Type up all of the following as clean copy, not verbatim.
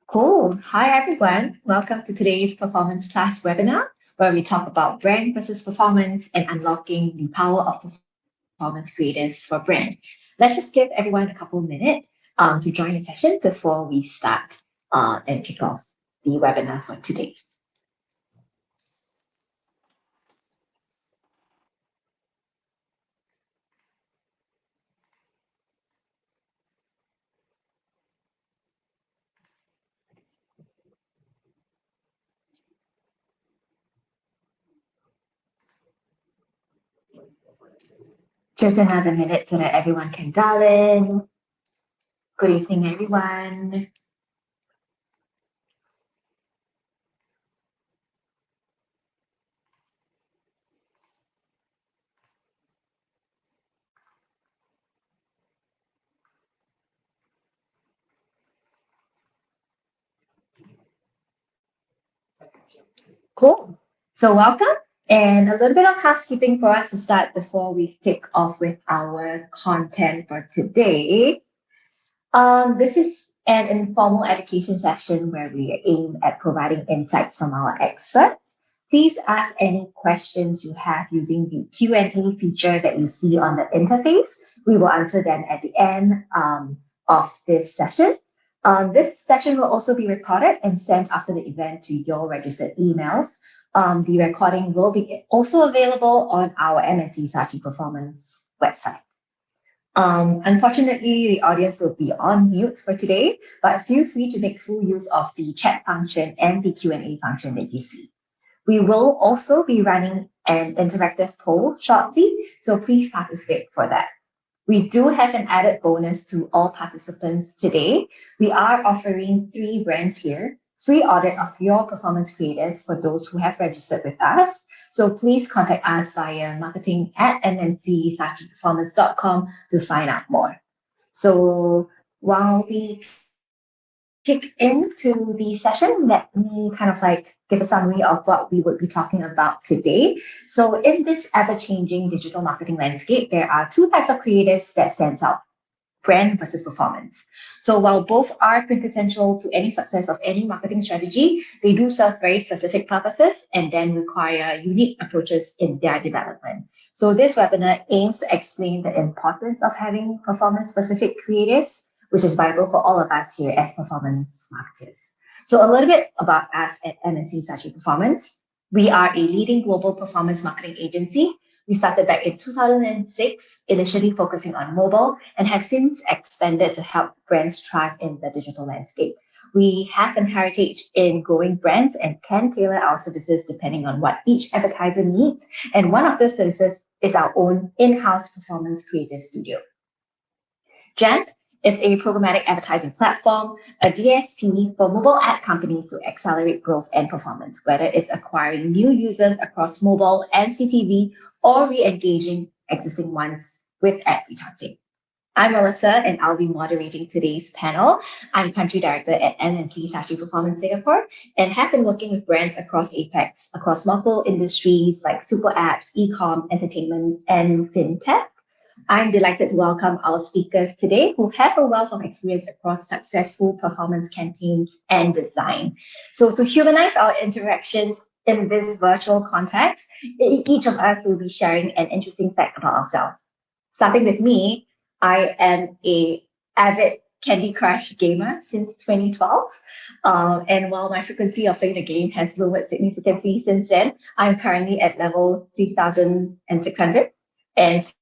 Cool. Hi, everyone. Welcome to today's Performance Plus webinar, where we talk about brand versus performance and unlocking the power of performance creators for brand. Let's just give everyone a couple minutes to join the session before we start and kick off the webinar for today. Just another minute so that everyone can dial in. Good evening, everyone. Cool. So welcome. And a little bit of housekeeping for us to start before we kick off with our content for today. This is an informal education session where we aim at providing insights from our experts. Please ask any questions you have using the Q&A feature that you see on the interface. We will answer them at the end of this session. This session will also be recorded and sent after the event to your registered emails. The recording will be also available on our M&C Saatchi Performance website. Unfortunately, the audience will be on mute for today, but feel free to make full use of the chat function and the Q&A function that you see. We will also be running an interactive poll shortly, so please participate for that. We do have an added bonus to all participants today. We are offering 3 brands here, free audit of your performance creators for those who have registered with us. So please contact us via marketing@mncsaatchiperformance.com to find out more. So while we kick into the session, let me give a summary of what we would be talking about today. So in this ever-changing digital marketing landscape, there are 2 types of creators that stands out: brand versus performance. So while both are quintessential to any success of any marketing strategy, they do serve very specific purposes and then require unique approaches in their development. So this webinar aims to explain the importance of having performance-specific creatives, which is vital for all of us here as performance marketers. So a little bit about us at M&C Saatchi Performance. We are a leading global performance marketing agency. We started back in 2006, initially focusing on mobile, and have since expanded to help brands thrive in the digital landscape. We have an heritage in growing brands and can tailor our services depending on what each advertiser needs. And one of those services is our own in-house performance creative studio. Jamp is a programmatic advertising platform, a DSP for mobile ad companies to accelerate growth and performance, whether it's acquiring new users across mobile and CTV or re-engaging existing ones with ad retargeting. I'm Melissa, and I'll be moderating today's panel. I'm Country Director at M&C Saatchi Performance Singapore and have been working with brands across APEX, across multiple industries like super apps, e-com, entertainment, and fintech. I'm delighted to welcome our speakers today who have a wealth of experience across successful performance campaigns and design. So to humanize our interactions in this virtual context, each of us will be sharing an interesting fact about ourselves. Starting with me, I am an avid Candy Crush gamer since 2012. And while my frequency of playing the game has lowered significantly since then, I'm currently at level 3,600 and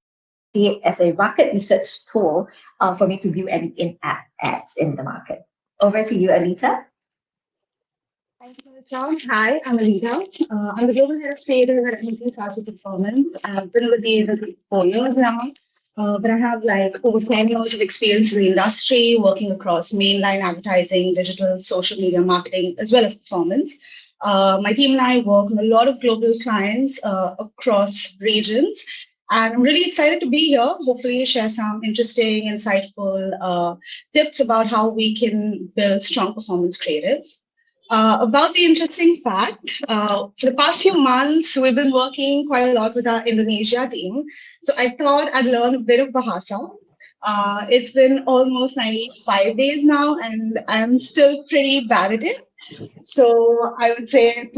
it as a market research tool for me to view any in-app ads in the market. Over to you, Anita. Thank you, John. Hi, I'm Anita. I'm the Global Head of Sales at M&C Saatchi Performance. I've been with the agency for 4 years now, but I have over 10 years of experience in the industry, working across mainline advertising, digital, social media marketing, as well as performance. My team and I work on a lot of global clients across regions. And I'm really excited to be here, hopefully share some interesting, insightful tips about how we can build strong performance creatives. About the interesting fact, for the past few months, we've been working quite a lot with our Indonesia team. So I thought I'd learn a bit of Bahasa. It's been almost 95 days now, and I'm still pretty bad at it. So I would say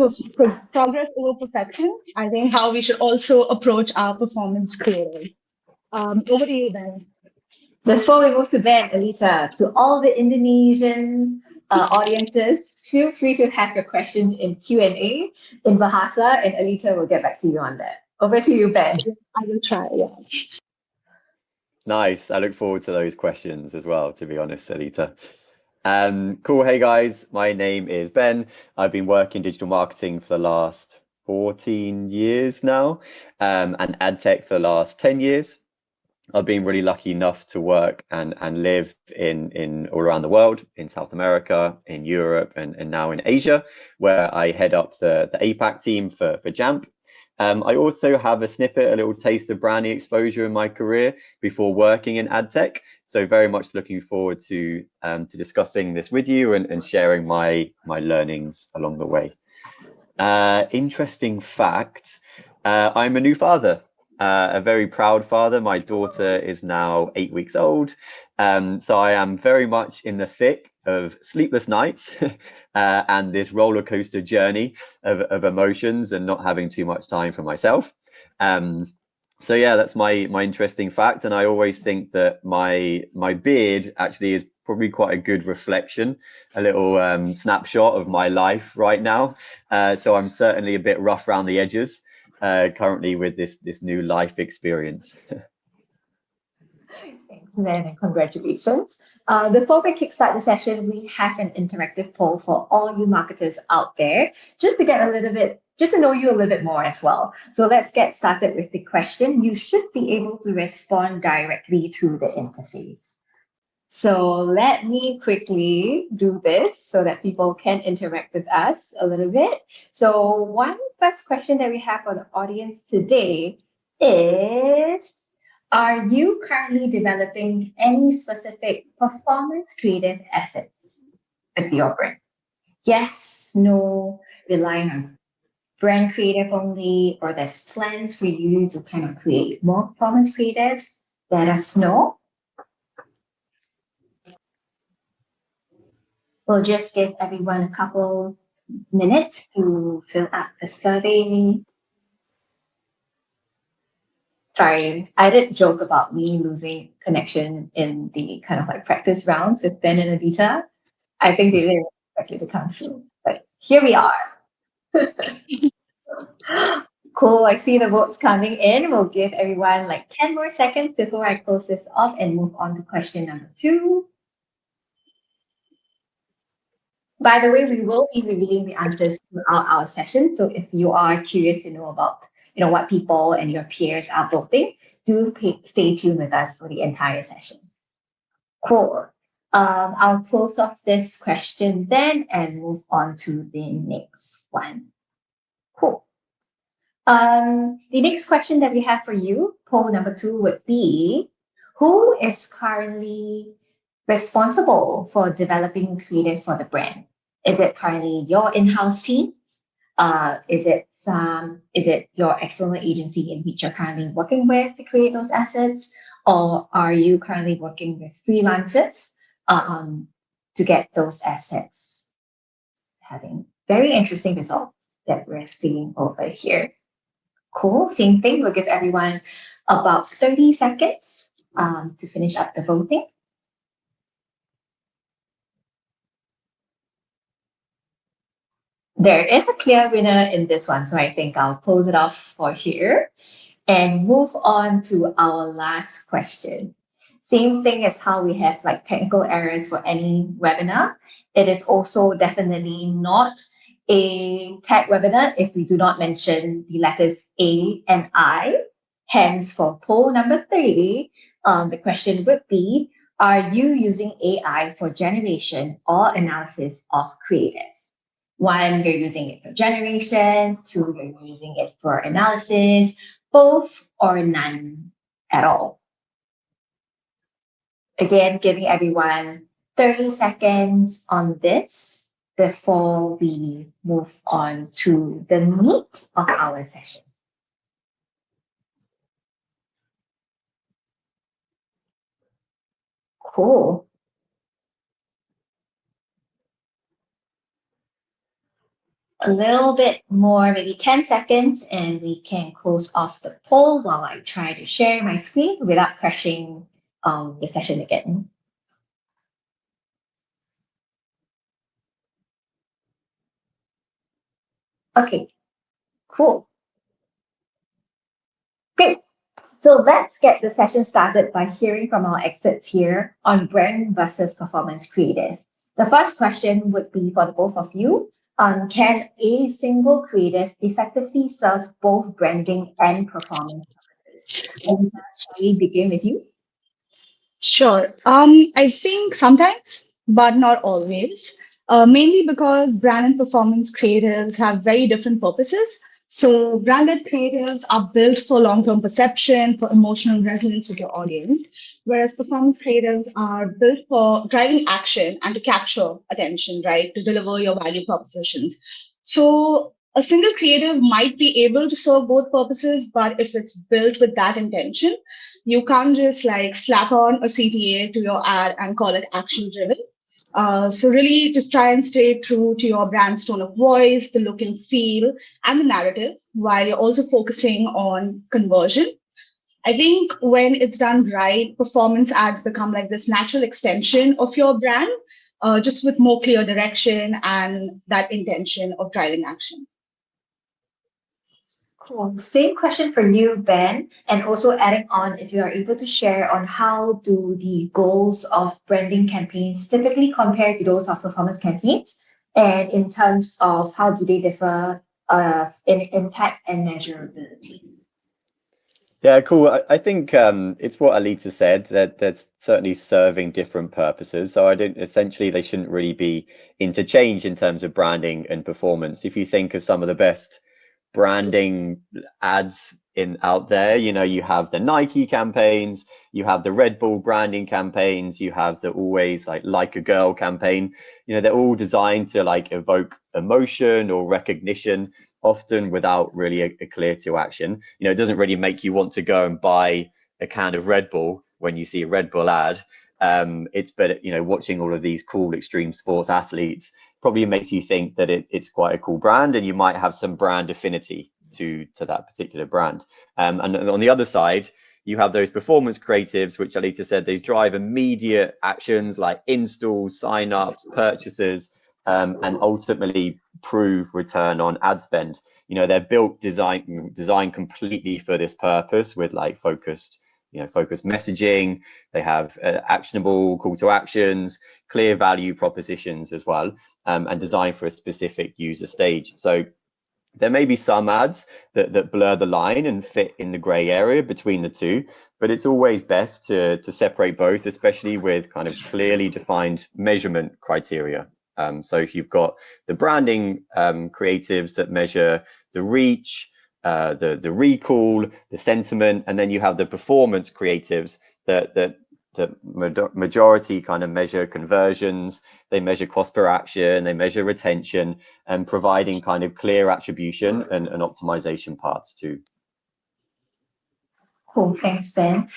progress over perfection. I think how we should also approach our performance creators. Over to you, Ben. Before we move to Ben, Alita, to all the Indonesian audiences, feel free to have your questions in Q&A in Bahasa, and Alita will get back to you on that. Over to you, Ben. I will try, yeah. Nice. I look forward to those questions as well, to be honest, Alita. Cool. Hey guys, my name is Ben. I've been working digital marketing for the last 14 years now, and ad tech for the last 10 years. I've been really lucky enough to work and live in all around the world, in South America, in Europe, and now in Asia, where I head up the APAC team for Jamp. I also have a snippet, a little taste of branding exposure in my career before working in ad tech. So very much looking forward to discussing this with you and sharing my learnings along the way. Interesting fact, I'm a new father. A very proud father. My daughter is now 8 weeks old. So I am very much in the thick of sleepless nights and this roller coaster journey of emotions and not having too much time for myself. So yeah, that's my interesting fact. And I always think that my beard actually is probably quite a good reflection, a little snapshot of my life right now. So I'm certainly a bit rough around the edges currently with this new life experience. Thanks, Ben, and congratulations. Before we kickstart the session, we have an interactive poll for all you marketers out there, just to know you a little bit more as well. So let's get started with the question. You should be able to respond directly through the interface. So let me quickly do this so that people can interact with us a little bit. So one first question that we have for the audience today is, are you currently developing any specific performance creative assets with your brand? Yes, no, relying on brand creative only, or there's plans for you to kind of create more performance creatives? Let us know. We'll just give everyone a couple minutes to fill out the survey. Sorry, I did joke about me losing connection in the kind of like practice rounds with Ben and Adita. I think they didn't expect it to come through, but here we are. Cool, I see the votes coming in. We'll give everyone like 10 more seconds before I close this off and move on to question number 2. By the way, we will be revealing the answers throughout our session. So if you are curious to know about, what people and your peers are voting, do stay tuned with us for the entire session. Cool. I'll close off this question then and move on to the next one. Cool. The next question that we have for you, poll number 2, would be, who is currently responsible for developing creative for the brand? Is it currently your in-house teams? Is it your external agency in which you're currently working with to create those assets? Or are you currently working with freelancers to get those assets? Having very interesting results that we're seeing over here. Cool, same thing. We'll give everyone about 30 seconds to finish up the voting. There is a clear winner in this one, so I think I'll close it off for here and move on to our last question. Same thing as how we have like technical errors for any webinar. It is also definitely not a tech webinar if we do not mention the letters A and I. Hence, for poll number 3, the question would be, are you using AI for generation or analysis of creatives? 1, you're using it for generation. 2, you're using it for analysis. Both or none at all. Again, giving everyone 30 seconds on this before we move on to the meat of our session. Cool. A little bit more, maybe 10 seconds, and we can close off the poll while I try to share my screen without crashing the session again. Okay, cool. Great. So let's get the session started by hearing from our experts here on brand versus performance creative. The first question would be for the both of you. Can a single creative effectively serve both branding and performance purposes? And shall we begin with you? Sure. I think sometimes, but not always. Mainly because brand and performance creatives have very different purposes. So branded creatives are built for long-term perception, for emotional resonance with your audience, whereas performance creatives are built for driving action and to capture attention, right? To deliver your value propositions. So a single creative might be able to serve both purposes, but if it's built with that intention, you can't just like slap on a CTA to your ad and call it action driven. So really just try and stay true to your brand's tone of voice, the look and feel, and the narrative, while you're also focusing on conversion. I think when it's done right, performance ads become like this natural extension of your brand, just with more clear direction and that intention of driving action. Cool. Same question for you, Ben, and also adding on if you are able to share on how do the goals of branding campaigns typically compare to those of performance campaigns, and in terms of how do they differ in impact and measurability. Yeah, cool. I think it's what Alita said that that's certainly serving different purposes. So I don't essentially they shouldn't really be interchanged in terms of branding and performance. If you think of some of the best branding ads in out there, you know, you have the Nike campaigns, you have the Red Bull branding campaigns, you have the always like a girl campaign. You know, they're all designed to like evoke emotion or recognition, often without really a clear to action. You know, it doesn't really make you want to go and buy a can of Red Bull when you see a Red Bull ad. It's better, you know, watching all of these cool extreme sports athletes probably makes you think that it's quite a cool brand, and you might have some brand affinity to that particular brand. And on the other side, you have those performance creatives, which Alita said, they drive immediate actions like installs, sign-ups, purchases, and ultimately prove return on ad spend. You know, they're built designed completely for this purpose with like focused messaging. They have actionable call to actions, clear value propositions as well, and designed for a specific user stage. So there may be some ads that blur the line and fit in the gray area between the two, but it's always best to separate both, especially with kind of clearly defined measurement criteria. So if you've got the branding creatives that measure the reach, the recall, the sentiment, and then you have the performance creatives that the majority kind of measure conversions, they measure cost per action, they measure retention, and providing kind of clear attribution and optimization parts too. Cool, thanks, Ben.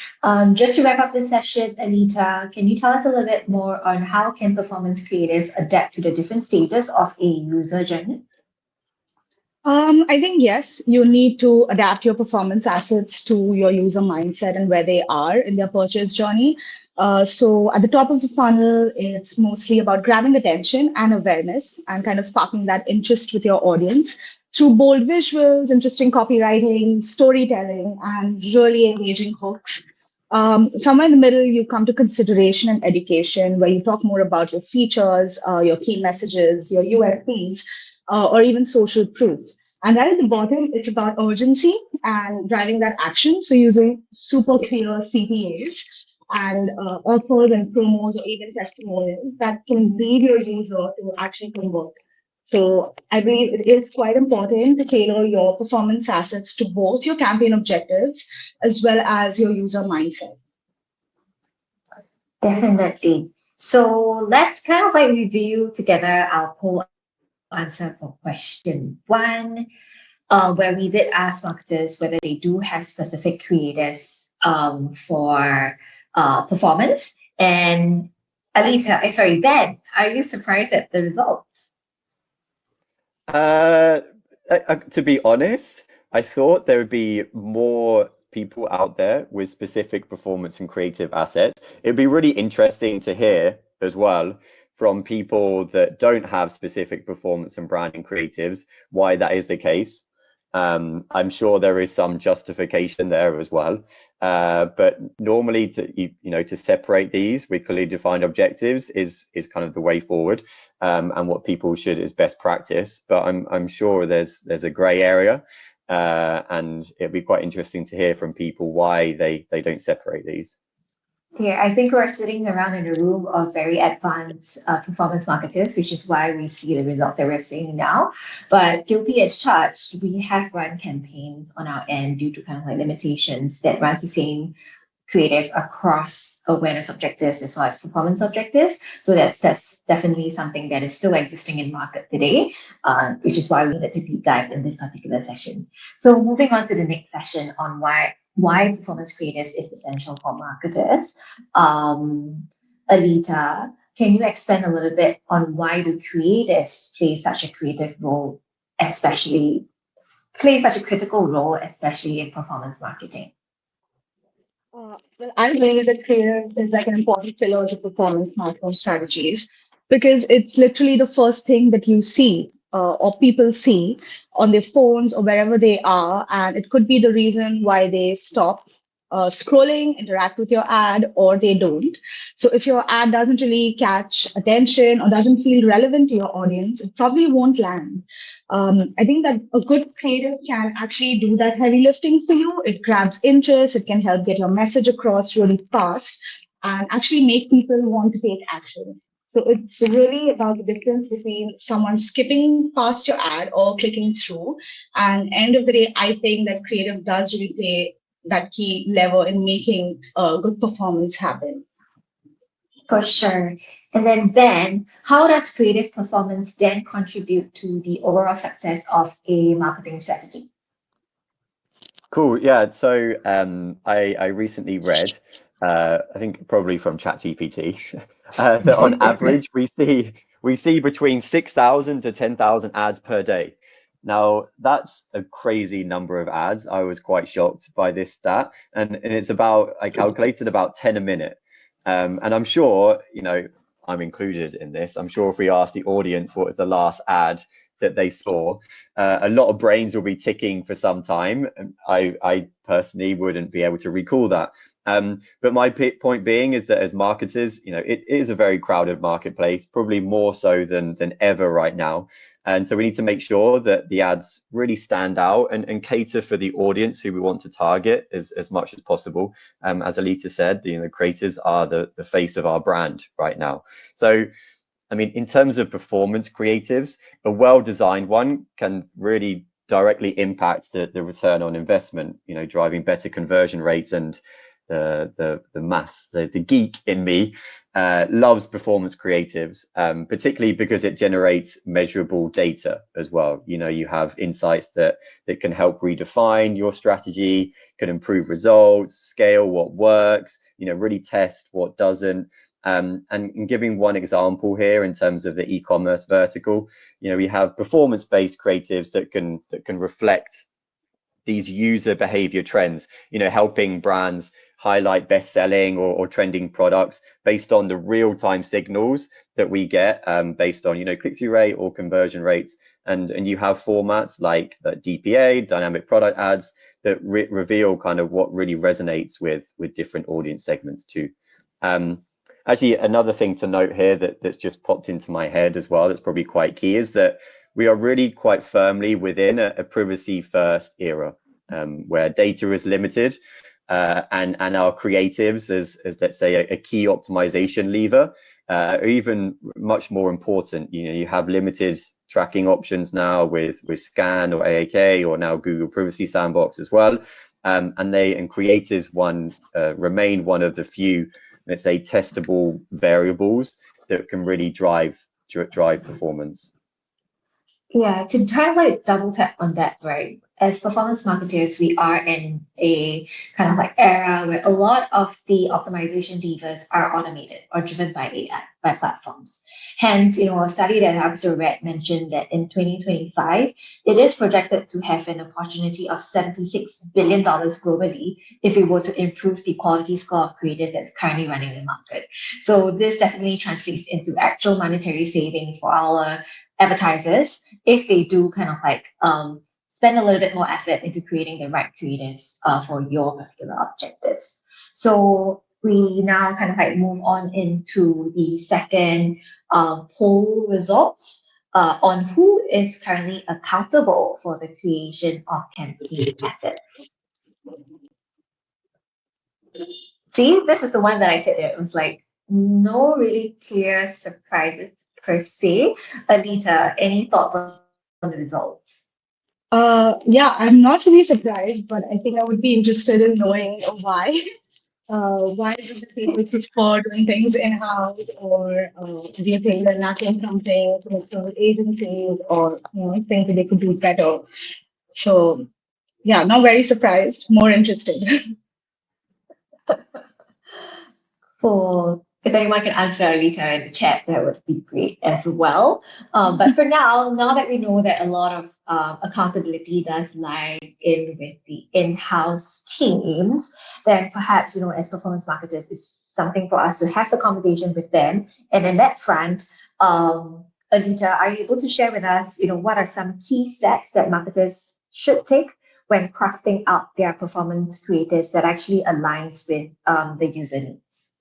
Just to wrap up the session, Anita, can you tell us a little bit more on how can performance creators adapt to the different stages of a user journey? I think yes, you need to adapt your performance assets to your user mindset and where they are in their purchase journey. So at the top of the funnel, it's mostly about grabbing attention and awareness and kind of sparking that interest with your audience through bold visuals, interesting copywriting, storytelling, and really engaging hooks. Somewhere in the middle, you come to consideration and education, where you talk more about your features, your key messages, your USPs, or even social proof. And right at the bottom, it's about urgency and driving that action. So using super clear CTAs and offers and promos or even testimonials that can lead your user to actually convert. So I believe it is quite important to tailor your performance assets to both your campaign objectives as well as your user mindset. Definitely. So let's kind of like review together our poll answer for question one, where we did ask marketers whether they do have specific creatives for performance. And Ben, are you surprised at the results? To be honest, I thought there would be more people out there with specific performance and creative assets. It'd be really interesting to hear as well from people that don't have specific performance and branding creatives why that is the case. I'm sure there is some justification there as well. But normally to separate these with clearly defined objectives is kind of the way forward, and what people should is best practice. But I'm sure there's a grey area, and it'd be quite interesting to hear from people why they don't separate these. Yeah, I think we're sitting around in a room of very advanced performance marketers, which is why we see the results that we're seeing now. But guilty as charged, we have run campaigns on our end due to kind of like limitations that runs the same creative across awareness objectives as well as performance objectives. So that's definitely something that is still existing in market today, which is why we needed to deep dive in this particular session. So moving on to the next session on why performance creatives is essential for marketers. Alita, can you expand a little bit on why do creatives play such a critical role, especially in performance marketing? Well, I believe that creative is like an important pillar to performance marketing strategies because it's literally the first thing that you see or people see on their phones or wherever they are. And it could be the reason why they stop scrolling, interact with your ad, or they don't. So if your ad doesn't really catch attention or doesn't feel relevant to your audience, it probably won't land. I think that a good creative can actually do that heavy lifting for you. It grabs interest, it can help get your message across really fast and actually make people want to take action. So it's really about the difference between someone skipping past your ad or clicking through. And end of the day, I think that creative does really play that key lever in making a good performance happen. For sure. And then Ben, how does creative performance then contribute to the overall success of a marketing strategy? Cool. Yeah. So I recently read, I think probably from ChatGPT, that on average we see between 6,000 to 10,000 ads per day. Now that's a crazy number of ads. I was quite shocked by this stat, and it's I calculated about 10 a minute. And I'm sure, I'm included in this. I'm sure if we ask the audience what is the last ad that they saw, a lot of brains will be ticking for some time. I personally wouldn't be able to recall that. But my point being is that as marketers, it is a very crowded marketplace, probably more so than ever right now. And so we need to make sure that the ads really stand out and cater for the audience who we want to target as much as possible. As Alita said, the creators are the face of our brand right now. So, I mean, in terms of performance creatives, a well-designed one can really directly impact the return on investment, driving better conversion rates. And the maths, the geek in me loves performance creatives, particularly because it generates measurable data as well. You have insights that can help redefine your strategy, can improve results, scale what works, really test what doesn't. And giving one example here in terms of the e-commerce vertical, we have performance-based creatives that can reflect these user behavior trends, helping brands highlight best-selling or trending products based on the real-time signals that we get, based on click-through rate or conversion rates. And you have formats like DPA, dynamic product ads, that reveal kind of what really resonates with different audience segments too. Actually, another thing to note here that's just popped into my head as well, that's probably quite key, is that we are really quite firmly within a privacy first era, where data is limited, and our creatives as let's say a key optimization lever, are even much more important. You have limited tracking options now with Scan or AAK, or now Google Privacy Sandbox as well, and creators remain one of the few, let's say, testable variables that can really drive performance. Yeah, to kind of like double tap on that, right? as performance marketers, we are in a kind of like era where a lot of the optimization levers are automated or driven by AI, by platforms. Hence, a study that I've also read mentioned that in 2025, it is projected to have an opportunity of $76 billion globally if we were to improve the quality score of creators that's currently running the market. So this definitely translates into actual monetary savings for our advertisers if they do kind of like spend a little bit more effort into creating the right creatives for your particular objectives. So we now kind of like move on into the second poll results on who is currently accountable for the creation of campaign assets. See, this is the one that I said there. It was like no really clear surprises per se. Alita, any thoughts on the results? Yeah, I'm not really surprised, but I think I would be interested in knowing why. Why do the people prefer doing things in-house, or do you think they're lacking something from external agencies, or think that they could do better? So, yeah, not very surprised, more interested. If anyone can answer Alita in the chat, that would be great as well. But for now that we know that a lot of accountability does lie in with the in-house teams, then perhaps, as performance marketers, it's something for us to have the conversation with them. And in that front, Alita, are you able to share with us, what are some key steps that marketers should take when crafting out their performance creatives that actually aligns with the user needs?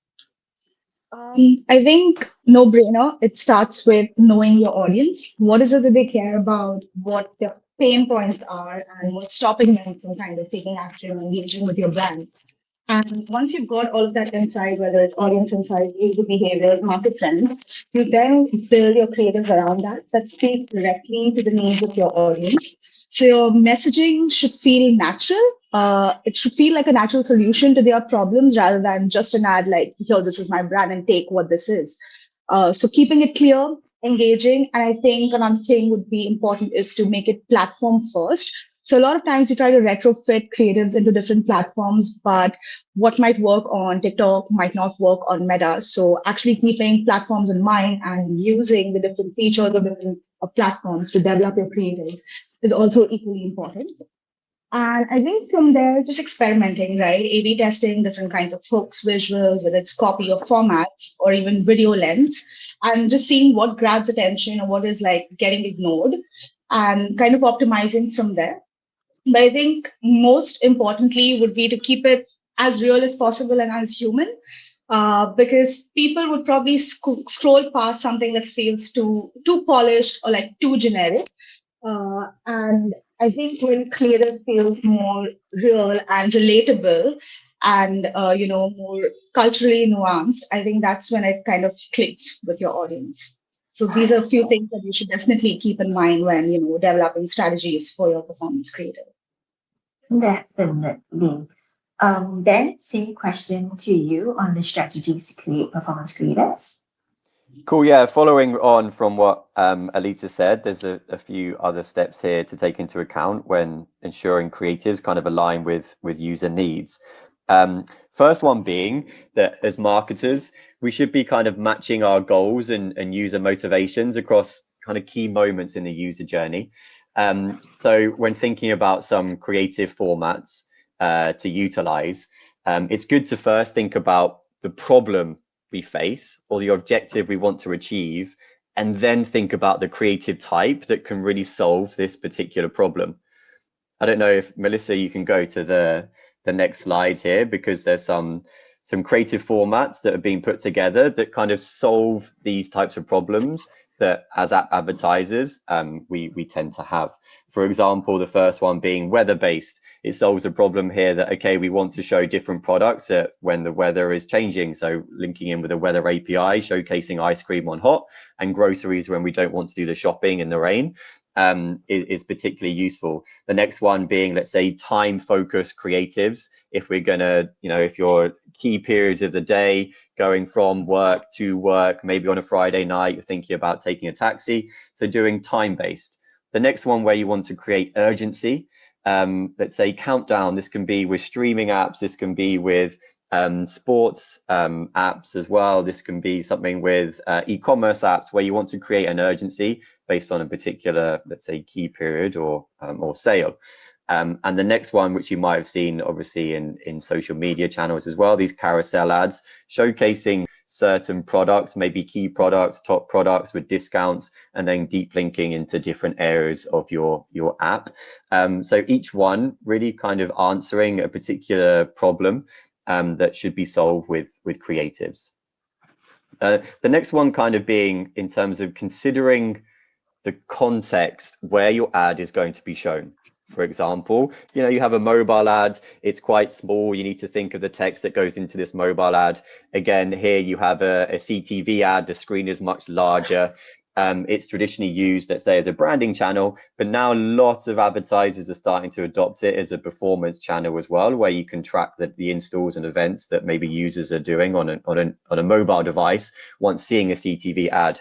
I think no brainer. It starts with knowing your audience. What is it that they care about? What their pain points are, and what's stopping them from kind of taking action and engaging with your brand. And once you've got all of that insight, whether it's audience insight, user behaviors, market trends, you then build your creatives around that speak directly to the needs of your audience. So your messaging should feel natural. It should feel like a natural solution to their problems rather than just an ad like, here, this is my brand and take what this is. So keeping it clear, engaging, and I think another thing would be important is to make it platform first. So a lot of times we try to retrofit creatives into different platforms, but what might work on TikTok might not work on Meta. So actually keeping platforms in mind and using the different features of different platforms to develop your creatives is also equally important. And I think from there, just experimenting, right? A/B testing different kinds of hooks, visuals, whether it's copy or formats, or even video lengths, and just seeing what grabs attention or what is like getting ignored, and kind of optimizing from there. But I think most importantly would be to keep it as real as possible and as human, because people would probably scroll past something that feels too polished or like too generic. And I think when creative feels more real and relatable and more culturally nuanced, I think that's when it kind of clicks with your audience. So these are a few things that you should definitely keep in mind when developing strategies for your performance creative. Definitely. Then, same question to you on the strategies to create performance creatives. Cool. Yeah. Following on from what Alita said, there's a few other steps here to take into account when ensuring creatives kind of align with user needs. First one being that as marketers, we should be kind of matching our goals and user motivations across kind of key moments in the user journey. So when thinking about some creative formats to utilize, it's good to first think about the problem we face or the objective we want to achieve, and then think about the creative type that can really solve this particular problem. I don't know if Melissa, you can go to the next slide here, because there's some creative formats that have been put together that kind of solve these types of problems that as advertisers we tend to have. For example, the first one being weather-based. It solves a problem here that, okay, we want to show different products when the weather is changing. So linking in with a weather API, showcasing ice cream on hot and groceries when we don't want to do the shopping in the rain. Is particularly useful. The next one being, let's say, time-focused creatives. If we're gonna, if your key periods of the day going from work to work, maybe on a Friday night, you're thinking about taking a taxi. So doing time-based. The next one where you want to create urgency. let's say countdown. This can be with streaming apps. This can be with sports apps as well. This can be something with e-commerce apps where you want to create an urgency based on a particular, let's say, key period or sale. And the next one, which you might have seen obviously in social media channels as well, these carousel ads showcasing certain products, maybe key products, top products with discounts, and then deep linking into different areas of your app. So each one really kind of answering a particular problem that should be solved with creatives. The next one kind of being in terms of considering the context where your ad is going to be shown. For example, you have a mobile ad, it's quite small. You need to think of the text that goes into this mobile ad. Again, here you have a CTV ad, the screen is much larger. It's traditionally used, let's say, as a branding channel, but now lots of advertisers are starting to adopt it as a performance channel as well, where you can track the installs and events that maybe users are doing on a mobile device once seeing a CTV ad.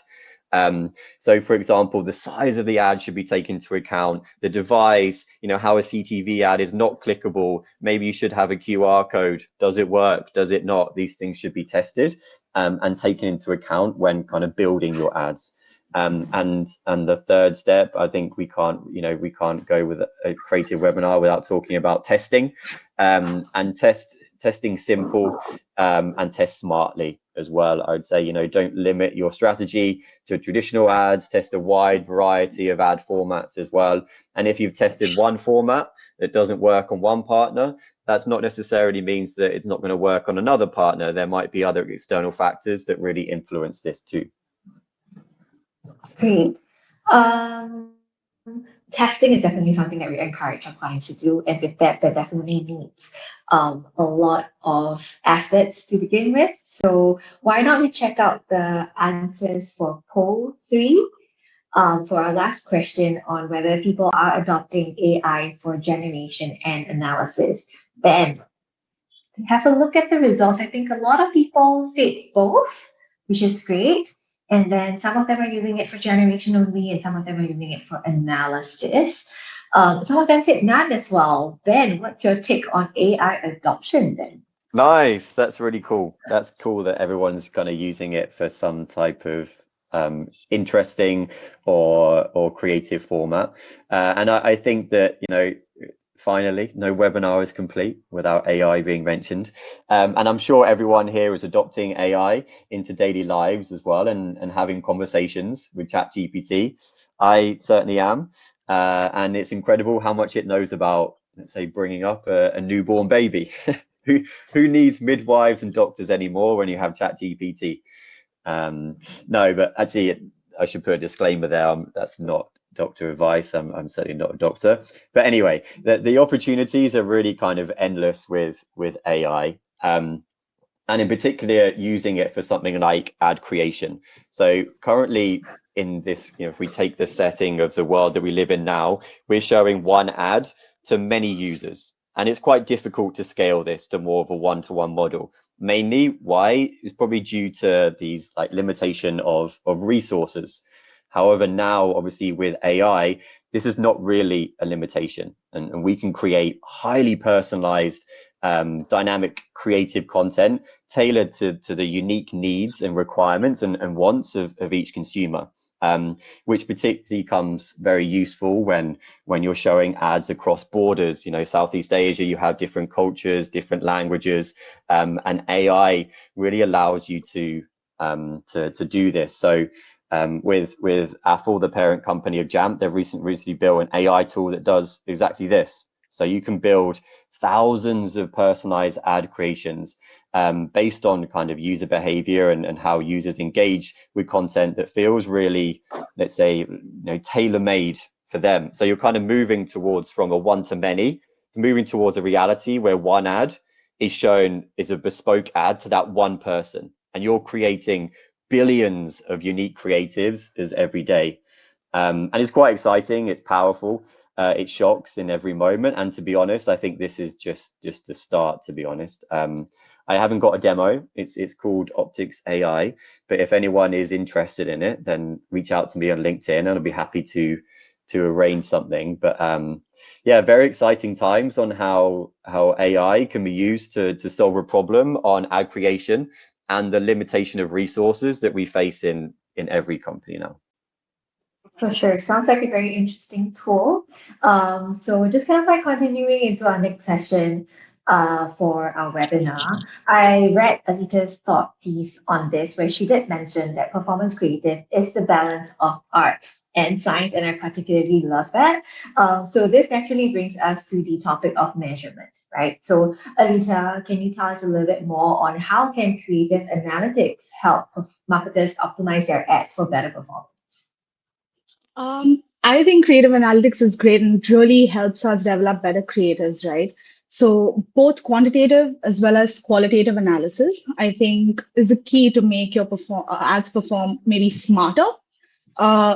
So for example, the size of the ad should be taken into account, the device, how a CTV ad is not clickable. Maybe you should have a QR code. Does it work? Does it not? These things should be tested and taken into account when kind of building your ads. And the third step, I think we can't go with a creative webinar without talking about testing, and testing simple and test smartly as well. I would say, don't limit your strategy to traditional ads, test a wide variety of ad formats as well. And if you've tested one format that doesn't work on one partner, that's not necessarily means that it's not going to work on another partner. There might be other external factors that really influence this too. Great. Testing is definitely something that we encourage our clients to do, and with that definitely needs a lot of assets to begin with. So why not we check out the answers for poll 3 for our last question on whether people are adopting AI for generation and analysis. Then have a look at the results. I think a lot of people said both, which is great. And then some of them are using it for generation only, and some of them are using it for analysis. Some of them said none as well. Ben, what's your take on AI adoption then? Nice. That's really cool. That's cool that everyone's kind of using it for some type of interesting or creative format. And I think that, finally, no webinar is complete without AI being mentioned. And I'm sure everyone here is adopting AI into daily lives as well and having conversations with ChatGPT. I certainly am. And it's incredible how much it knows about, let's say, bringing up a newborn baby. Who needs midwives and doctors anymore when you have ChatGPT? No, but actually, I should put a disclaimer there. That's not doctor advice. I'm certainly not a doctor. But anyway, the opportunities are really kind of endless with AI. And in particular, using it for something like ad creation. So currently in this, if we take the setting of the world that we live in now, we're showing one ad to many users. And it's quite difficult to scale this to more of a one-to-one model. Mainly why is probably due to these limitation of resources. However, now obviously with AI, this is not really a limitation, and we can create highly personalized, dynamic, creative content tailored to the unique needs and requirements and wants of each consumer. Which particularly comes very useful when you're showing ads across borders. Southeast Asia, you have different cultures, different languages, and AI really allows you to do this. So with Apple, the parent company of Jamf, they've recently built an AI tool that does exactly this. So you can build thousands of personalized ad creations based on kind of user behavior and how users engage with content that feels really, let's say, tailor-made for them. So you're kind of moving towards from a one-to-many to moving towards a reality where one ad is shown is a bespoke ad to that one person, and you're creating billions of unique creatives as every day. And it's quite exciting. It's powerful. It shocks in every moment. And to be honest, I think this is just the start, to be honest. I haven't got a demo. It's called Optics AI. But if anyone is interested in it, then reach out to me on LinkedIn and I'll be happy to arrange something. But yeah, very exciting times on how AI can be used to solve a problem on ad creation and the limitation of resources that we face in every company now. For sure. Sounds like a very interesting tool. So just kind of like continuing into our next session for our webinar, I read Adita's thought piece on this, where she did mention that performance creative is the balance of art and science, and I particularly love that. So this naturally brings us to the topic of measurement, right? So Adita, can you tell us a little bit more on how can creative analytics help marketers optimize their ads for better performance? I think creative analytics is great and it really helps us develop better creatives, right? So both quantitative as well as qualitative analysis, I think, is a key to make your ads perform maybe smarter.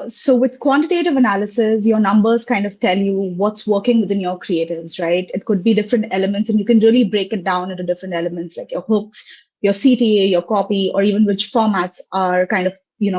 So with quantitative analysis, your numbers kind of tell you what's working within your creatives, right? It could be different elements, and you can really break it down into different elements like your hooks, your CTA, your copy, or even which formats are kind of,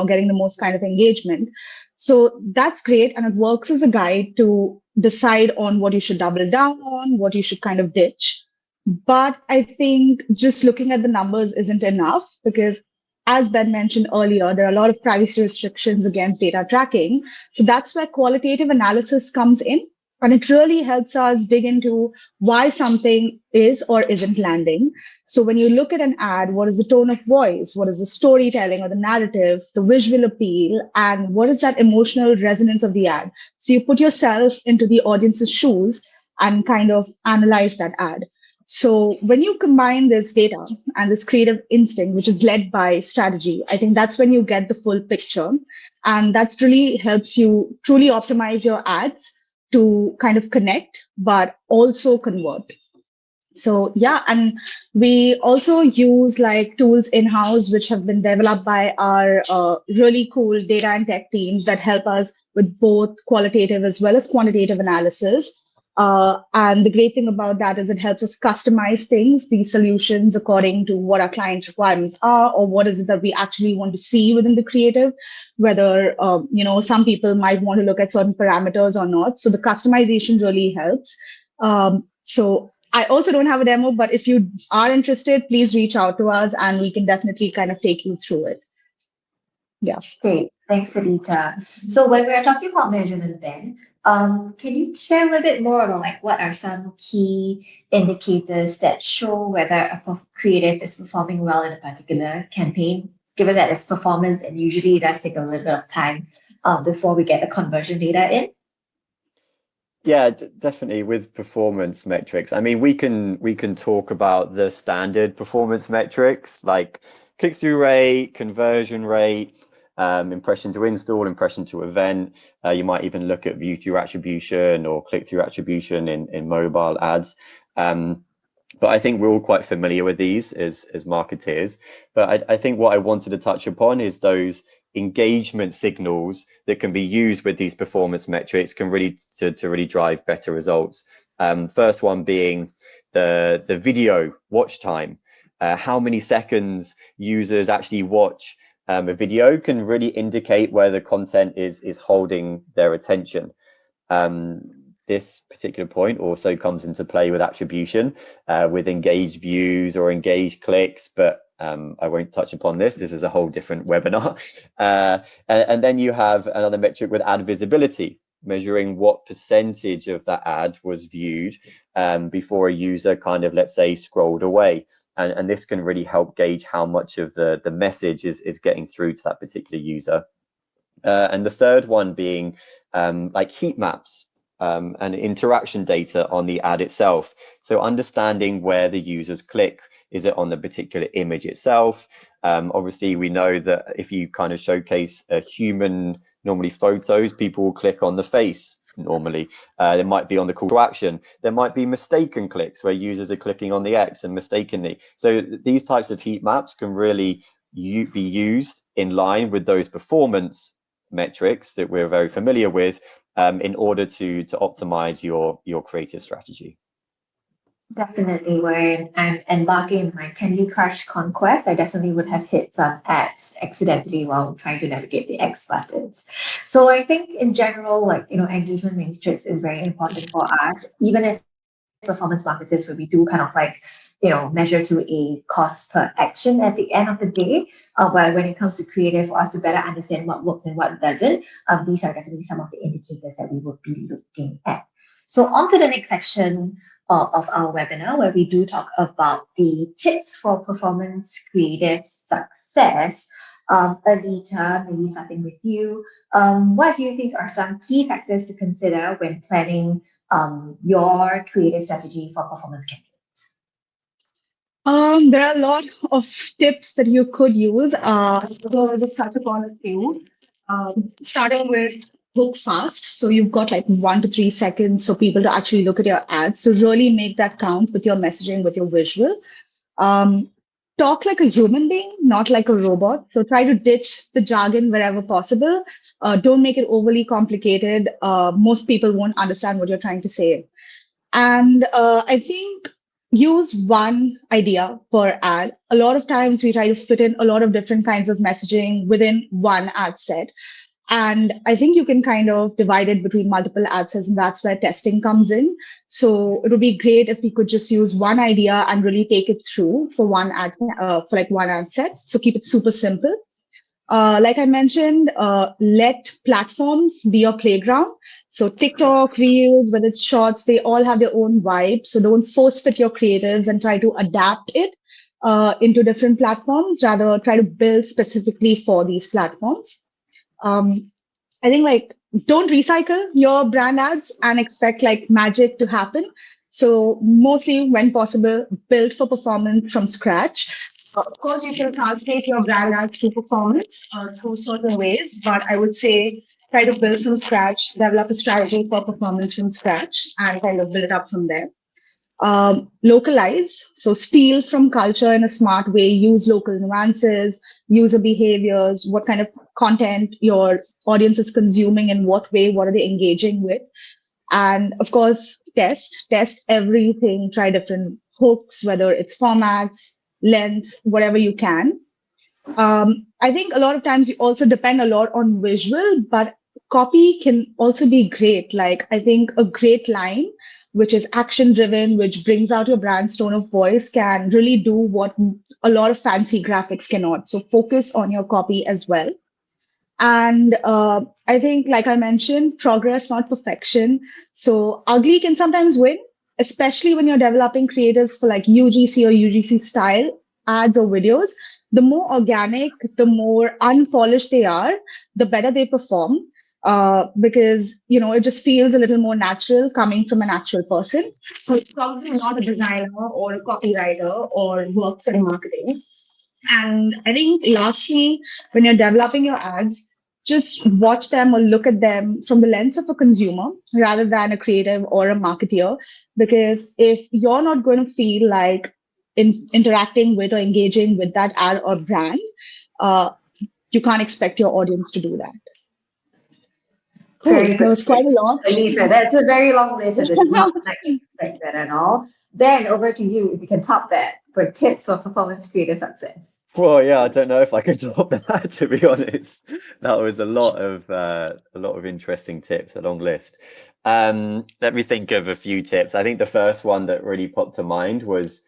getting the most kind of engagement. So that's great. And it works as a guide to decide on what you should double down on, what you should kind of ditch. But I think just looking at the numbers isn't enough because, as Ben mentioned earlier, there are a lot of privacy restrictions against data tracking. So that's where qualitative analysis comes in. And it really helps us dig into why something is or isn't landing. So when you look at an ad, what is the tone of voice? What is the storytelling or the narrative, the visual appeal, and what is that emotional resonance of the ad? So you put yourself into the audience's shoes and kind of analyze that ad. So when you combine this data and this creative instinct, which is led by strategy, I think that's when you get the full picture. And that really helps you truly optimize your ads to kind of connect, but also convert. So yeah, and we also use like tools in-house, which have been developed by our really cool data and tech teams that help us with both qualitative as well as quantitative analysis. And the great thing about that is it helps us customize things, these solutions, according to what our client requirements are, or what is it that we actually want to see within the creative, whether, some people might want to look at certain parameters or not. So the customization really helps. So I also don't have a demo, but if you are interested, please reach out to us and we can definitely kind of take you through it. Yeah. Great. Thanks, Anita. So when we're talking about measurement, Ben, can you share a little bit more about like what are some key indicators that show whether a creative is performing well in a particular campaign, given that it's performance and usually it does take a little bit of time before we get the conversion data in? Yeah, definitely with performance metrics. I mean, we can talk about the standard performance metrics like click-through rate, conversion rate, impression to install, impression to event. You might even look at view-through attribution or click-through attribution in mobile ads. But I think we're all quite familiar with these as marketeers. But I think what I wanted to touch upon is those engagement signals that can be used with these performance metrics can really to really drive better results. First one being the video watch time. How many seconds users actually watch a video can really indicate where the content is holding their attention. This particular point also comes into play with attribution, with engaged views or engaged clicks, but I won't touch upon this. This is a whole different webinar. And then you have another metric with ad visibility, measuring what percentage of that ad was viewed before a user kind of, let's say, scrolled away. And this can really help gauge how much of the message is getting through to that particular user. And the third one being like heat maps. And interaction data on the ad itself. So understanding where the users click, is it on the particular image itself? Obviously, we know that if you kind of showcase a human, normally photos, people will click on the face normally. There might be on the call to action. There might be mistaken clicks where users are clicking on the X and mistakenly. So these types of heat maps can really be used in line with those performance metrics that we're very familiar with, in order to optimize your creative strategy. Definitely, when I'm embarking on my Candy Crush conquest, I definitely would have hit some ads accidentally while trying to navigate the X buttons. So I think in general, like, engagement matrix is very important for us, even as performance marketers, where we do kind of like, measure to a cost per action at the end of the day. But when it comes to creative, for us to better understand what works and what doesn't, these are definitely some of the indicators that we would be looking at. So on to the next section of our webinar, where we do talk about the tips for performance creative success. Alita, maybe starting with you. What do you think are some key factors to consider when planning your creative strategy for performance campaigns? There are a lot of tips that you could use. So I'll just touch upon a few. Starting with hook fast. So you've got like 1 to 3 seconds for people to actually look at your ads. So really make that count with your messaging, with your visual. Um, Talk like a human being, not like a robot. So try to ditch the jargon wherever possible. Don't make it overly complicated. Most people won't understand what you're trying to say. And I think use one idea per ad. A lot of times we try to fit in a lot of different kinds of messaging within one ad set. And I think you can kind of divide it between multiple ad sets, and that's where testing comes in. So it would be great if we could just use one idea and really take it through for for like one ad set. So keep it super simple. Like I mentioned, let platforms be your playground. So TikTok, Reels, whether it's Shorts, they all have their own vibe. So don't force fit your creatives and try to adapt it into different platforms. Rather, try to build specifically for these platforms. Um, I think like don't recycle your brand ads and expect like magic to happen. So mostly when possible, build for performance from scratch. Of course, you can translate your brand ads to performance through certain ways, but I would say try to build from scratch, develop a strategy for performance from scratch, and kind of build it up from there. Localize, so steal from culture in a smart way, use local nuances, user behaviors, what kind of content your audience is consuming, in what way, what are they engaging with. And of course, test everything, try different hooks, whether it's formats, lengths, whatever you can. I think a lot of times you also depend a lot on visual, but copy can also be great. Like I think a great line, which is action driven, which brings out your brand's tone of voice, can really do what a lot of fancy graphics cannot. So focus on your copy as well. And I think, like I mentioned, progress, not perfection. So ugly can sometimes win, especially when you're developing creatives for like UGC or UGC style ads or videos. The more organic, the more unpolished they are, the better they perform. Because it just feels a little more natural coming from an actual person who's probably not a designer or a copywriter or works in marketing. And I think lastly, when you're developing your ads, just watch them or look at them from the lens of a consumer rather than a creative or a marketeer. Because if you're not going to feel like interacting with or engaging with that ad or brand, uh, you can't expect your audience to do that. Cool. Very That good was quite a tips. lot. Alita, that's a very long list. I did not expect that at all. Then over to you, if you can top that for tips for performance creative success. Well, yeah, I don't know if I could top that, to be honest. That was a lot of interesting tips, a long list. Let me think of a few tips. I think the first one that really popped to mind was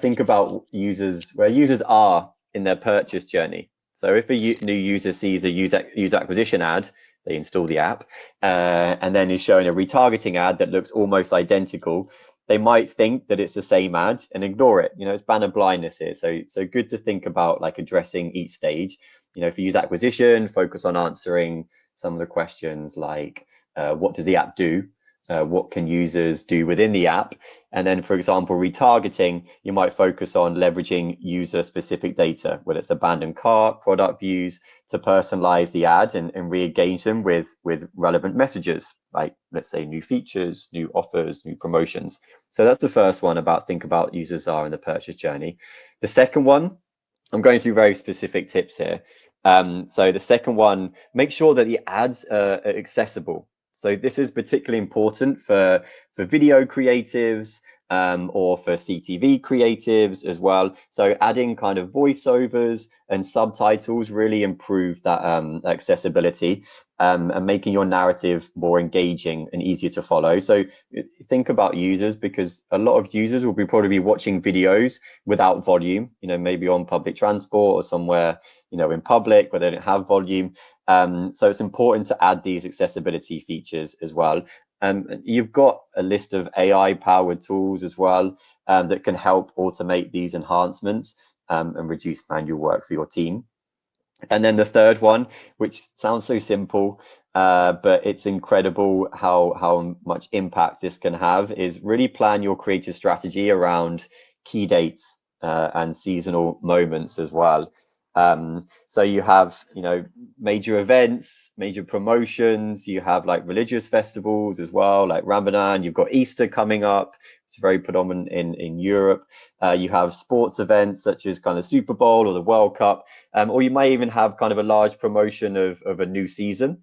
think about where users are in their purchase journey. So if a new user sees a user acquisition ad, they install the app, and then is showing a retargeting ad that looks almost identical, they might think that it's the same ad and ignore it. It's banner blindness here. So good to think about like addressing each stage. If you use acquisition, focus on answering some of the questions like what does the app do? What can users do within the app? And then, for example, retargeting, you might focus on leveraging user specific data, whether it's abandoned cart, product views, to personalize the ads and re-engage them with relevant messages, like let's say new features, new offers, new promotions. So that's the first one, think about users are in the purchase journey. The second one, I'm going through very specific tips here. So the second one, make sure that the ads are accessible. So this is particularly important for video creatives, or for CTV creatives as well. So adding kind of voiceovers and subtitles really improve that accessibility and making your narrative more engaging and easier to follow. So think about users, because a lot of users will probably be watching videos without volume, maybe on public transport or somewhere, in public where they don't have volume. So it's important to add these accessibility features as well. You've got a list of AI-powered tools as well that can help automate these enhancements and reduce manual work for your team. And then the third one, which sounds so simple, but it's incredible how much impact this can have, is really plan your creative strategy around key dates and seasonal moments as well. So you have, major events, major promotions, you have like religious festivals as well, like Ramadan, you've got Easter coming up. It's very predominant in Europe. You have sports events such as kind of Super Bowl or the World Cup, or you may even have kind of a large promotion of a new season.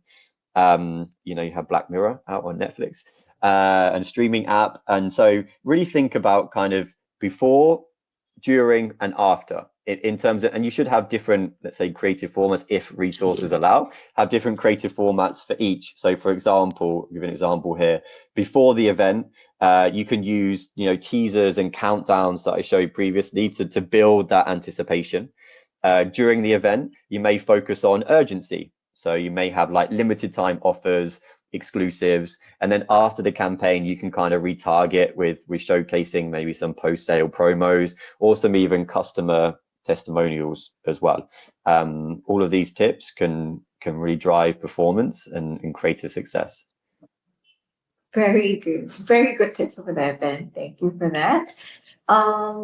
You have Black Mirror out on Netflix and streaming app. And so really think about kind of before, during, and after in terms of, and you should have different, let's say, creative formats if resources allow, have different creative formats for each. So for example, I'll give an example here. Before the event, you can use, teasers and countdowns that I showed previously to build that anticipation. During the event, you may focus on urgency. So you may have like limited time offers, exclusives, and then after the campaign you can kind of retarget with showcasing maybe some post-sale promos or some even customer testimonials as well. All of these tips can really drive performance and creative success. Very good tips over there, Ben. Thank you for that.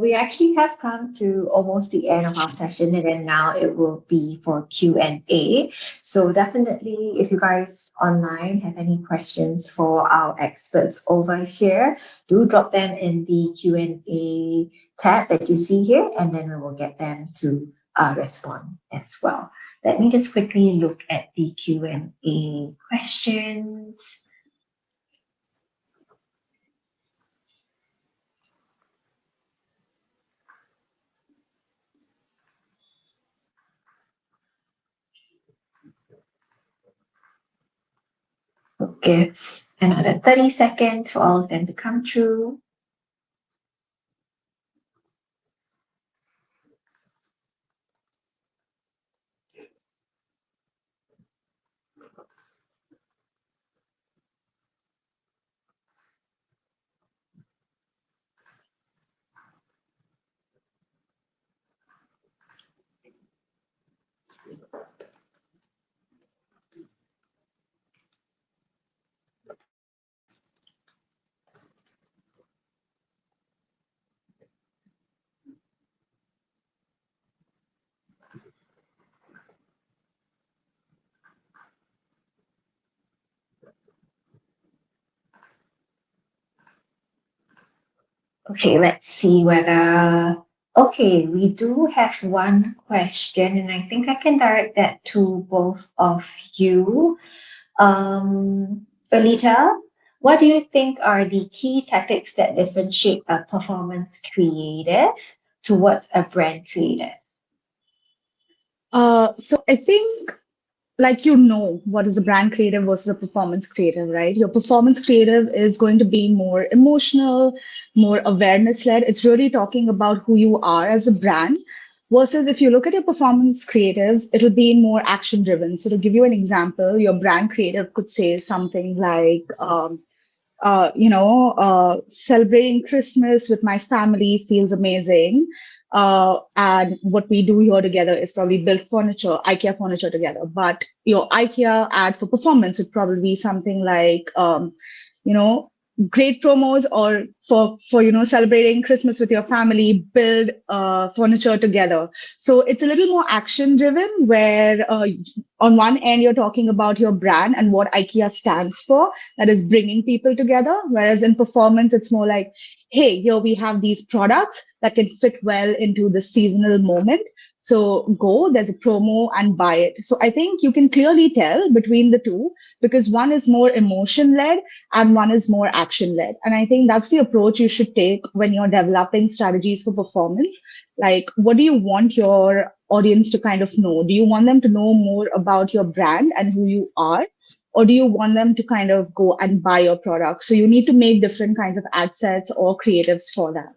We actually have come to almost the end of our session, and then now it will be for Q&A. So definitely, if you guys online have any questions for our experts over here, do drop them in the Q&A tab that you see here, and then we will get them to respond as well. Let me just quickly look at the Q&A questions. Give another 30 seconds for all of them to come through. Okay, let's see whether... Okay, we do have one question, and I think I can direct that to both of you. Alita, what do you think are the key tactics that differentiate a performance creative towards a brand creative? So I think, what is a brand creative versus a performance creative, right? Your performance creative is going to be more emotional, more awareness led. It's really talking about who you are as a brand. Versus if you look at your performance creatives, it'll be more action driven. So to give you an example, your brand creative could say something like, celebrating Christmas with my family feels amazing. And what we do here together is probably build furniture, IKEA furniture together. But your IKEA ad for performance would probably be something like, great promos, or for celebrating Christmas with your family, build furniture together. So it's a little more action driven, where on one end you're talking about your brand and what IKEA stands for, that is bringing people together. Whereas in performance, it's more like, hey, here we have these products that can fit well into the seasonal moment. So go, there's a promo and buy it. So I think you can clearly tell between the two, because one is more emotion led and one is more action led. And I think that's the approach approach you should take when you're developing strategies for performance. Like, what do you want your audience to kind of know? Do you want them to know more about your brand and who you are? Or do you want them to kind of go and buy your product? So you need to make different kinds of ad sets or creatives for that.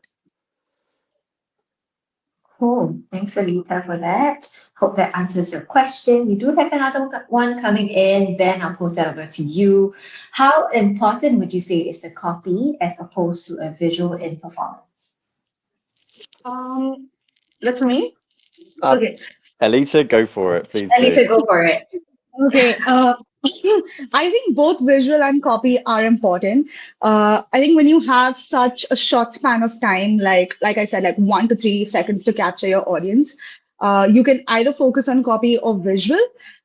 Cool. Thanks, Alita, for that. Hope that answers your question. We do have another one coming in. Ben, I'll post that over to you. How important would you say is the copy as opposed to a visual in performance? That's for me. Uh, Okay. Alita, go for it, please do. Alisa, go for it. Okay. I think both visual and copy are important. I think when you have such a short span of time, like I said, like 1 to 3 seconds to capture your audience, you can either focus on copy or visual.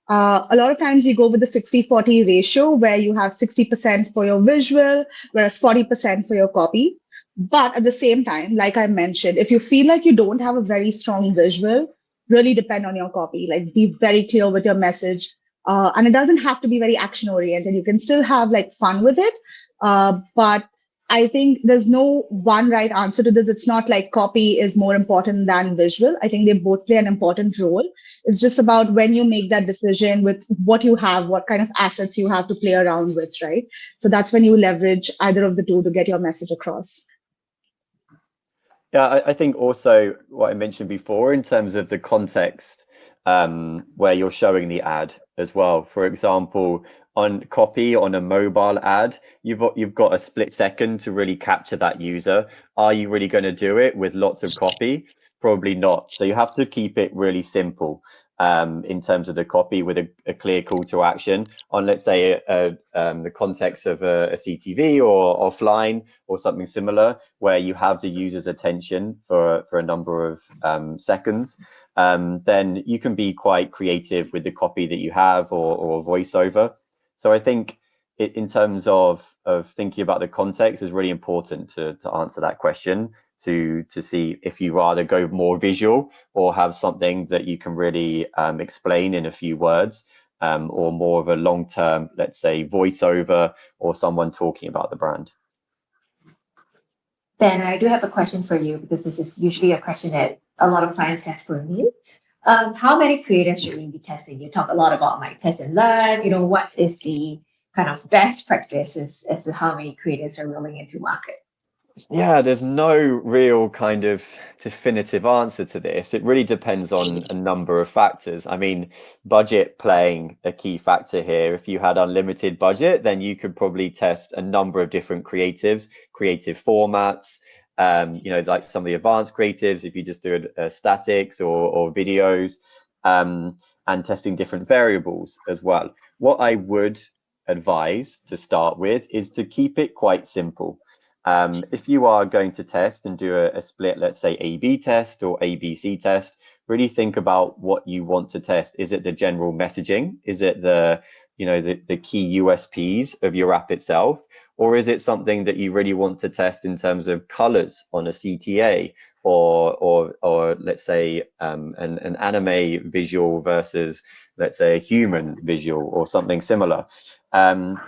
A lot of times you go with the 60-40 ratio where you have 60% for your visual, whereas 40% for your copy. But at the same time, like I mentioned, if you feel like you don't have a very strong visual, really depend on your copy. Like be very clear with your message. And it doesn't have to be very action oriented. You can still have like fun with it. But I think there's no one right answer to this. It's not like copy is more important than visual. I think they both play an important role. It's just about when you make that decision with what you have, what kind of assets you have to play around with, right? So that's when you leverage either of the two to get your message across. Yeah, I think also what I mentioned before in terms of the context where you're showing the ad as well. For example, on copy on a mobile ad, you've got a split second to really capture that user. Are you really going to do it with lots of copy? Probably not. So you have to keep it really simple in terms of the copy with a clear call to action on, let's say, the context of a CTV or offline or something similar, where you have the user's attention for a number of seconds. Then you can be quite creative with the copy that you have or voiceover. So I think in terms of thinking about the context is really important to answer that question, to see if you rather go more visual or have something that you can really explain in a few words, or more of a long-term, let's say, voiceover or someone talking about the brand. Ben, I do have a question for you because this is usually a question that a lot of clients have for me. How many creators should we be testing? You talk a lot about like test and learn. You know, what is the kind of best practices as to how many creators are rolling into market? Yeah, there's no real kind of definitive answer to this. It really depends on a number of factors. I mean, budget playing a key factor here. If you had unlimited budget, then you could probably test a number of different creative formats. Like some of the advanced creatives, if you just do statics or videos, and testing different variables as well. What I would advise to start with is to keep it quite simple. If you are going to test and do a split, let's say A/B test or ABC test, really think about what you want to test. Is it the general messaging? Is it the key USPs of your app itself? Or is it something that you really want to test in terms of colors on a CTA or let's say an anime visual versus, let's say, a human visual or something similar?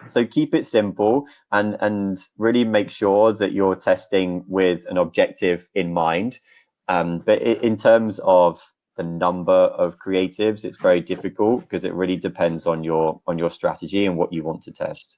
So keep it simple and really make sure that you're testing with an objective in mind. But in terms of the number of creatives, it's very difficult because it really depends on your strategy and what you want to test.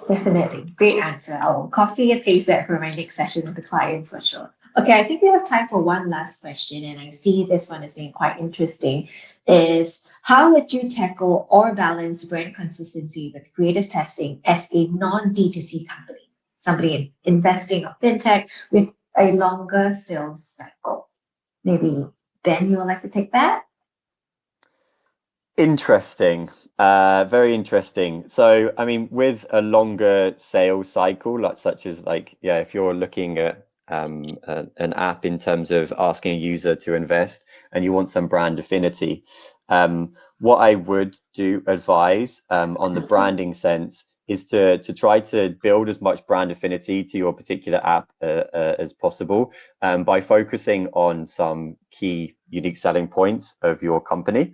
Definitely. Great answer. I'll copy and paste that for my next session with the clients for sure. Okay, I think we have time for one last question, and I see this one as being quite interesting. Is how would you tackle or balance brand consistency with creative testing as a non-D2C company, somebody investing in fintech with a longer sales cycle? Maybe Ben, you would like to take that? Interesting, very interesting. So, I mean, with a longer sales cycle, if you're looking at an app in terms of asking a user to invest and you want some brand affinity, what I would advise on the branding sense is to try to build as much brand affinity to your particular app as possible by focusing on some key unique selling points of your company.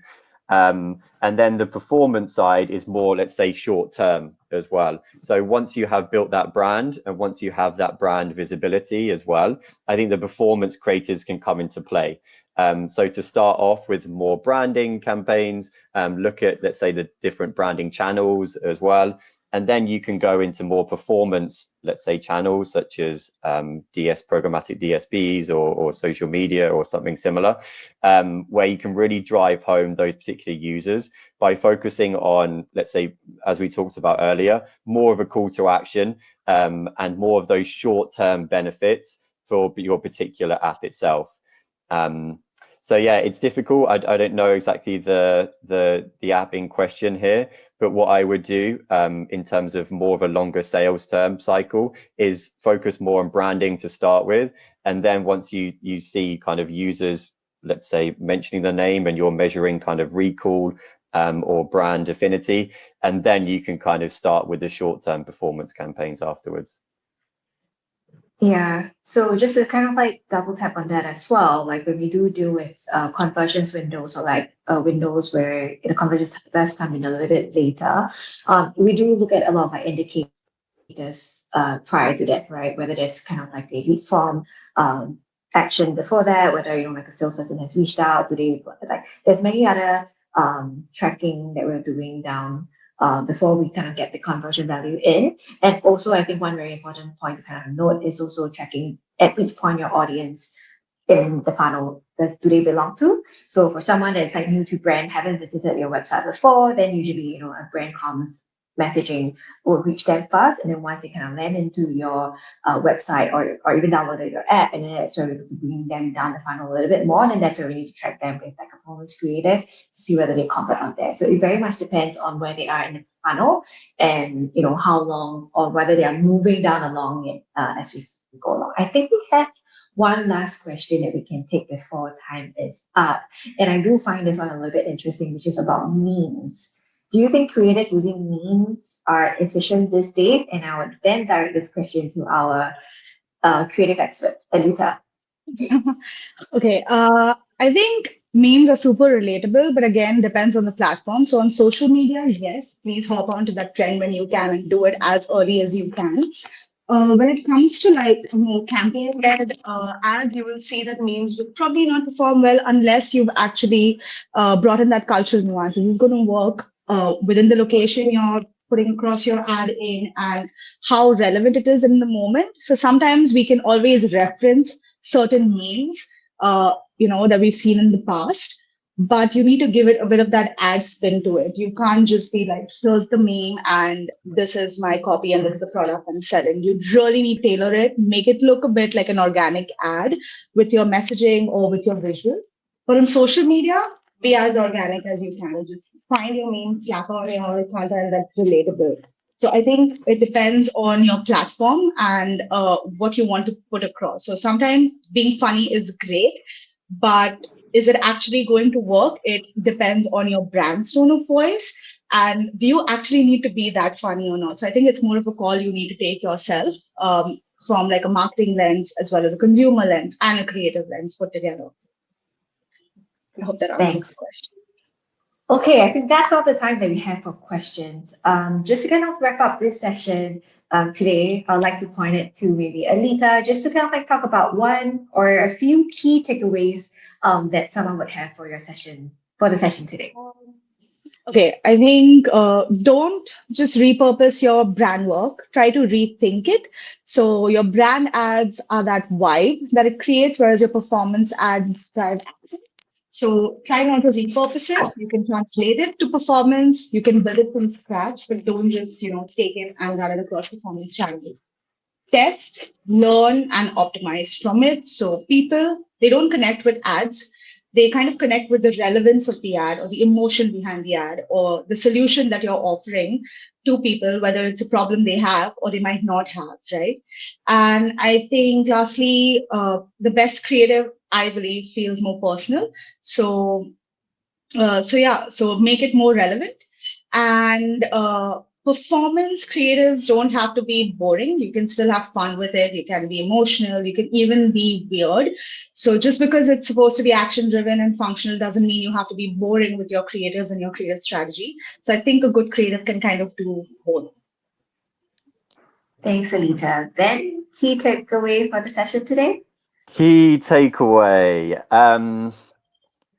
And then the performance side is more, let's say, short term as well. So once you have built that brand and once you have that brand visibility as well, I think the performance creators can come into play. So to start off with more branding campaigns, look at, let's say, the different branding channels as well. And then you can go into more performance, let's say, channels such as programmatic DSPs or social media or something similar, where you can really drive home those particular users by focusing on, let's say, as we talked about earlier, more of a call to action and more of those short-term benefits for your particular app itself. So yeah, it's difficult. I don't know exactly the app in question here, but what I would do in terms of more of a longer sales term cycle is focus more on branding to start with, and then once you see kind of users, let's say, mentioning the name and you're measuring kind of recall or brand affinity, and then you can kind of start with the short-term performance campaigns afterwards. Yeah, so just to kind of like double tap on that as well, like when we do deal with conversions windows or like windows where the conversions does come in a little bit later, we do look at a lot of like indicators prior to that, right? Whether there's kind of like a lead form action before that, whether like a salesperson has reached out, do they like there's many other tracking that we're doing down before we kind of get the conversion value in. And also, I think one very important point to kind of note is also checking at which point your audience in the funnel that do they belong to. So for someone that's like new to brand, haven't visited your website before, then usually, a brand comms messaging will reach them first. And then once they kind of land into your website or even downloaded your app, and then that's where we bring them down the funnel a little bit more. And that's where we need to track them with like a performance creative to see whether they convert on there. So it very much depends on where they are in the funnel and how long or whether they are moving down along it as we go along. I think we have one last question that we can take before time is up. And I do find this one a little bit interesting, which is about memes. Do you think creators using memes are efficient this day? And I would then direct this question to our creative expert, Alita. Okay, I think memes are super relatable, but again, depends on the platform. So on social media, yes, please hop onto that trend when you can and do it as early as you can. When it comes to like more campaign-led ads, you will see that memes will probably not perform well unless you've actually brought in that cultural nuances. It's going to work within the location you're putting across your ad in and how relevant it is in the moment. So sometimes we can always reference certain memes, that we've seen in the past, but you need to give it a bit of that ad spin to it. You can't just be like, here's the meme and this is my copy and this is the product I'm selling. You really need to tailor it, make it look a bit like an organic ad with your messaging or with your visual. But on social media, be as organic as you can. Just find your meme, slap on your content that's relatable. So I think it depends on your platform and what you want to put across. So sometimes being funny is great, but is it actually going to work? It depends on your brand's tone of voice. And do you actually need to be that funny or not? So I think it's more of a call you need to take yourself from like a marketing lens as well as a consumer lens and a creative lens put together. I hope that answers the question. Okay, I think that's all the time that we have for questions. Just to kind of wrap up this session today, I'd like to point it to maybe Alita, just to kind of like talk about one or a few key takeaways that someone would have for the session today. Okay, I think don't just repurpose your brand work. Try to rethink it. So your brand ads are that vibe that it creates, whereas your performance ads drive action. So try not to repurpose it. You can translate it to performance. You can build it from scratch, but don't just take it and run it across performance channels. Test, learn, and optimize from it. So people, they don't connect with ads. They kind of connect with the relevance of the ad or the emotion behind the ad or the solution that you're offering to people, whether it's a problem they have or they might not have, right? And I think lastly, the best creative, I believe, feels more personal. So, so make it more relevant and performance creatives don't have to be boring. You can still have fun with it. You can be emotional. You can even be weird. So just because it's supposed to be action driven and functional doesn't mean you have to be boring with your creatives and your creative strategy. So I think a good creative can kind of do both. Thanks, Alita. Then, key takeaway for the session today? Key takeaway.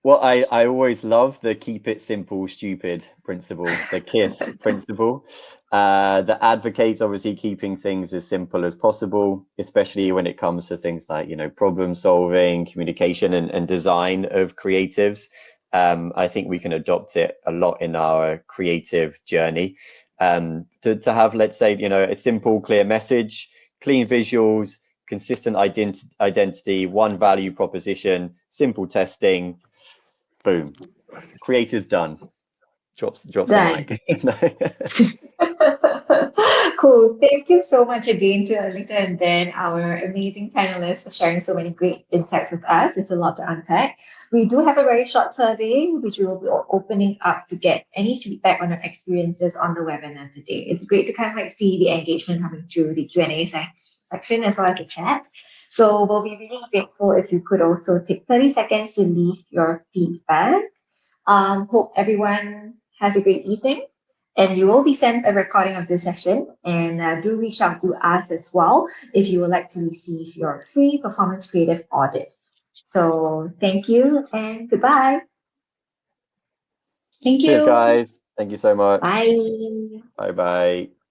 Well, I always love the keep it simple, stupid principle, the KISS principle. That advocates obviously keeping things as simple as possible, especially when it comes to things like, problem solving, communication, and design of creatives. I think we can adopt it a lot in our creative journey. To have, let's say, a simple, clear message, clean visuals, consistent identity, one value proposition, simple testing. Boom. Creative's done. Drops the Done. mic. Cool. Thank you so much again to Alita and Ben, our amazing panelists, for sharing so many great insights with us. It's a lot to unpack. We do have a very short survey, which we will be opening up to get any feedback on your experiences on the webinar today. It's great to kind of like see the engagement coming through the Q&A section as well as the chat. So we'll be really grateful if you could also take 30 seconds to leave your feedback. Hope everyone has a great evening. And you will be sent a recording of this session. And do reach out to us as well if you would like to receive your free performance creative audit. So thank you and goodbye. Thank you. Cheers, guys. Thank you so much. Bye. Bye-bye.